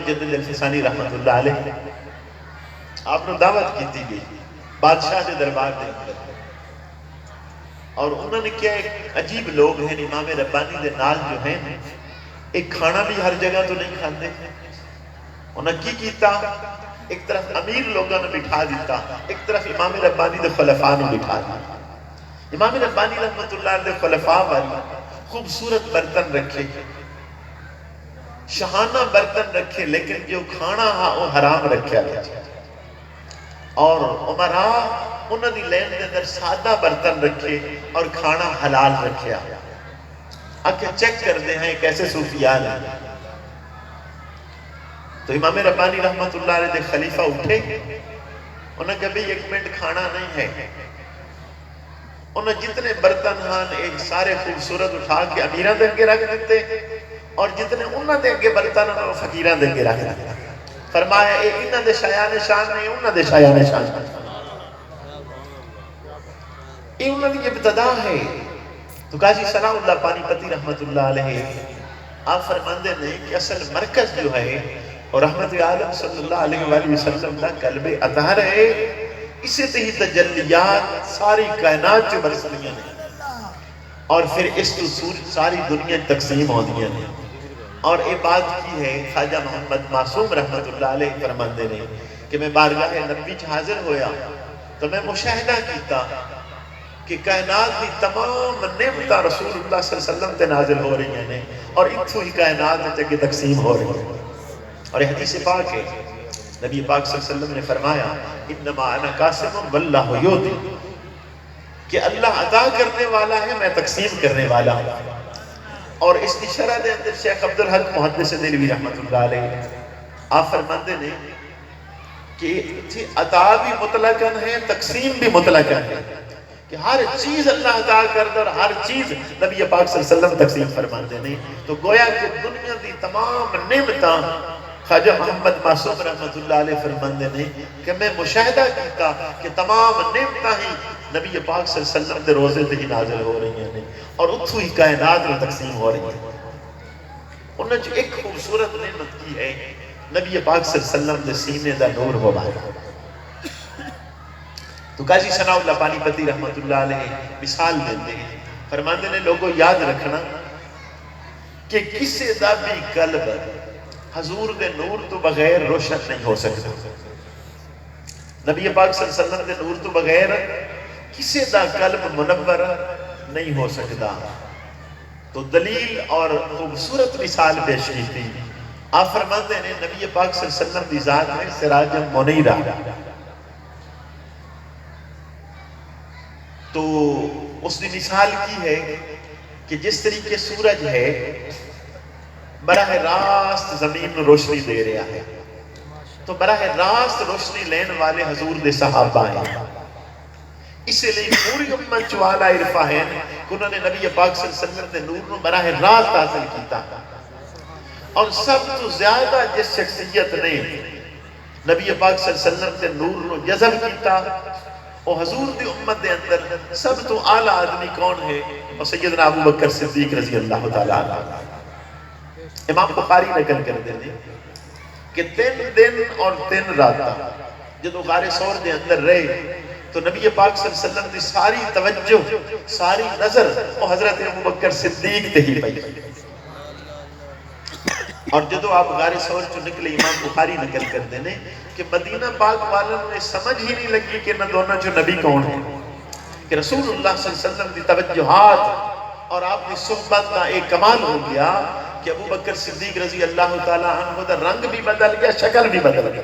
مجدد الفسانی رحمت اللہ علیہ آپ نے دعوت کی گئی بادشاہ کے دربار دے اندر، اور انہوں نے کیا ایک عجیب لوگ ہیں امام ربانی دے نال جو ہیں ایک کھانا بھی ہر جگہ تو نہیں کھاندے، انہوں نے کی کیتا ایک طرف امیر لوگوں نے بٹھا دیتا، ایک طرف امام ربانی دے خلفاء نے بٹھا دیتا۔ امام ربانی رحمت اللہ علیہ خلفاء والی خوبصورت برتن رکھے، شہانہ برتن رکھے، لیکن جو کھانا ہاں وہ حرام رکھیا گیا، اور عمراء انہوں نے لین دے اندر سادہ برتن رکھے اور کھانا حلال رکھیا۔ آکے چیک کر دے ہیں کیسے صوفیان ہیں۔ تو امام ربانی رحمت اللہ علیہ خلیفہ اٹھے، انہوں نے کہا بھی ایک منٹ کھانا نہیں ہے، انہوں نے جتنے برتن ہاں ایک سارے خوبصورت اٹھا کے امیران دے کے رکھ دیتے، اور جتنے انہوں دے کے برتن انہوں نے فقیران دے کے رکھ دیتے۔ فرمایا اے انہوں دے شایان شان نہیں، انہوں دے شایان شان یہ انہوں نے ابتدا ہے۔ تو قاضی ثناء اللہ پانی پتی رحمت اللہ علیہ آپ فرماندے نے کہ اصل مرکز جو ہے اور رحمت عالم صلی اللہ علیہ وآلہ وسلم دا قلب اطہر ہے، اسے تہی تجلیات ساری کائنات جو برسلیاں ہیں، اور پھر اس تو ساری دنیا تقسیم ہو دیا ہیں۔ اور یہ بات کی ہے خواجہ محمد معصوم رحمت اللہ علیہ فرماندے نے کہ میں بارگاہ نبی حاضر ہویا تو میں مشاہدہ کیتا کہ کائنات کی تمام نعمتاں رسول اللہ صلی اللہ علیہ وسلم تے نازل ہو رہی ہیں اور اتھو ہی کائنات تے تقسیم ہو رہی ہیں۔ اور یہ حدیث پاک ہے، نبی پاک صلی اللہ علیہ وسلم نے فرمایا انما انا قاسم واللہ یعطی، کہ اللہ عطا کرنے والا ہے، میں تقسیم کرنے والا ہوں۔ اور اس کی شرح دے اندر شیخ عبدالحق محدث دہلوی رحمت اللہ علیہ آپ فرماندے نے کہ عطا بھی مطلقاً ہے، تقسیم بھی مطلقاً ہے، کہ ہر چیز اللہ عطا کردہ اور ہر چیز نبی پاک صلی اللہ علیہ وسلم تقسیم فرماندے نے۔ تو گویا کہ دنیا دی تمام نعمتاں خواجہ محمد معصوم رحمت اللہ علیہ فرماندے نے کہ میں مشاہدہ کیتا کہ تمام نعمتاں ہی نبی پاک صلی اللہ علیہ وسلم دے روزے تے ہی نازل ہو رہی ہیں اور اتھو ہی کائنات میں تقسیم ہو رہی ہیں۔ انہوں نے جو ایک خوبصورت نعمت کی ہے نبی پاک صلی اللہ علیہ وسلم دے سینے دا نور ہو باہر۔ تو قاضی ثناء اللہ پانی پتی رحمت اللہ علیہ مثال دیتے ہیں، فرماندے نے لوگوں یاد رکھنا کہ کسی دا بھی قلب حضور دے نور تو بغیر روشن نہیں ہو سکتا، نبی پاک صلی اللہ علیہ وسلم دے نور تو بغیر کسی دا قلب منور نہیں ہو سکتا۔ تو دلیل اور خوبصورت مثال پیش کی تھی، آپ فرماتے ہیں نبی پاک صلی اللہ علیہ وسلم دی ذات ہے سراج منیرہ، تو اس نے مثال کی ہے کہ جس طریقے سورج ہے براہ راست زمین میں روشنی دے رہا ہے، تو براہ راست روشنی لین والے حضور دے صحابہ ہیں، اسے لئے پوری امت چوالا عرفہ ہے کہ انہوں نے نبی پاک صلی اللہ علیہ وسلم دے نور میں براہ راست حاصل کیتا، اور سب تو زیادہ جس شخصیت نے نبی پاک صلی اللہ علیہ وسلم دے نور کو جذب کیتا وہ حضور دی امت دے اندر سب تو اعلیٰ آدمی کون ہے؟ اور سیدنا ابو بکر صدیق رضی اللہ تعالیٰ عنہ۔ امام بخاری نقل کر دیتے کہ 3 دن اور 3 راتاں جدو غار ثور دے اندر رہے تو نبی پاک صلی اللہ علیہ وسلم دی ساری توجہ ساری نظر وہ حضرت ابو بکر صدیق تے ہی پئی، اور جدو آپ غار ثور جو نکلے امام بخاری نقل کر دینے کہ مدینہ پاک والوں نے سمجھ ہی نہیں لگی کہ نہ دونوں جو نبی کون ہیں، کہ رسول اللہ صلی اللہ علیہ وسلم دی توجہات اور آپ کی صحبت کا ایک کمال ہو گیا کہ ابو بکر صدیق رضی اللہ تعالیٰ عنہ دا رنگ بھی بدل گیا، شکل بھی بدل گیا،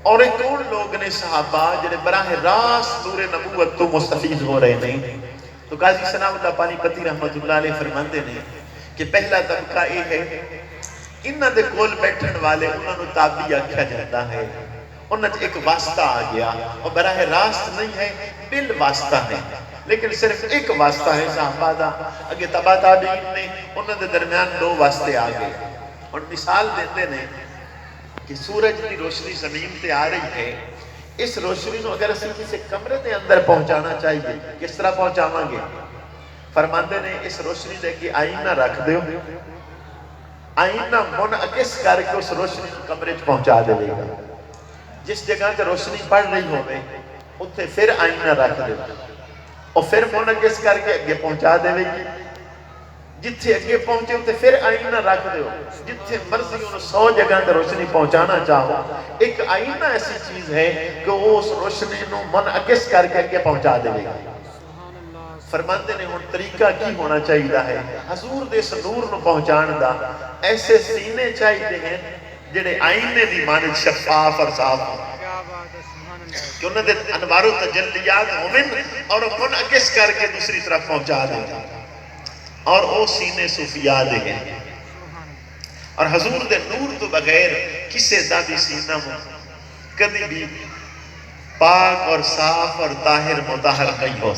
اور ایک اور لوگ نے صحابہ جنہیں براہ راست نور نبوت تو مستفید ہو رہے نہیں۔ تو قاضی ثناء اللہ پانی پتی رحمت اللہ علیہ فرماندے نے کہ پہلا طبقہ یہ ہے انہاں دے کول بیٹھن والے انہاں نو تابعی آکھیا جاتا ہے، انہاں دے ایک واسطہ آ گیا اور براہ راست نہیں ہے بل واسطہ ہے، لیکن صرف ایک واسطہ ہے صحابہ دا، اگے تبا تابعین نے انہاں دے درمیان 2 واسطے آ گئے، اور مثال دیتے ہیں کہ سورج کی روشنی زمین تے آ رہی ہے، اس روشنی نو اگر اسی کسی کمرے دے اندر پہنچانا چاہیے کس طرح پہنچاواں گے؟ فرماندے نے اس روشنی دے کے آئینہ رکھ دیو، آئینہ منعکس کر کے اس روشنی کو کمرے پہنچا دے گا۔ جس جگہ تے روشنی پڑ رہی ہوئے اتھے پھر آئینہ رکھ دیو اور پھر منعکس کر کے اگے پہنچا دے گی۔ جتھے اگے پہنچے اتھے پھر آئینہ رکھ دیو، جتھے مرضی انہوں 100 جگہ تے روشنی پہنچانا چاہو۔ ایک آئینہ ایسی چیز ہے کہ وہ اس روشنی نو منعکس کر کے اگے پہنچا دے گا۔ فرماندے نے ہن طریقہ کی ہونا چاہیے ہے حضور دے اس نور نو پہنچان دا، ایسے سینے چاہیے ہیں جڑے آئینے دی مانند شفاف اور صاف ہوں کہ انہوں نے انوار و تجلیات مومن اور منعکس کر کے دوسری طرف پہنچا دے گا، اور او سینے صوفیاء دے ہیں۔ اور حضور دے نور تو بغیر کسے دا بھی سینہ ہوں کبھی بھی پاک اور صاف اور طاہر مطہر نہیں ہو سکتا۔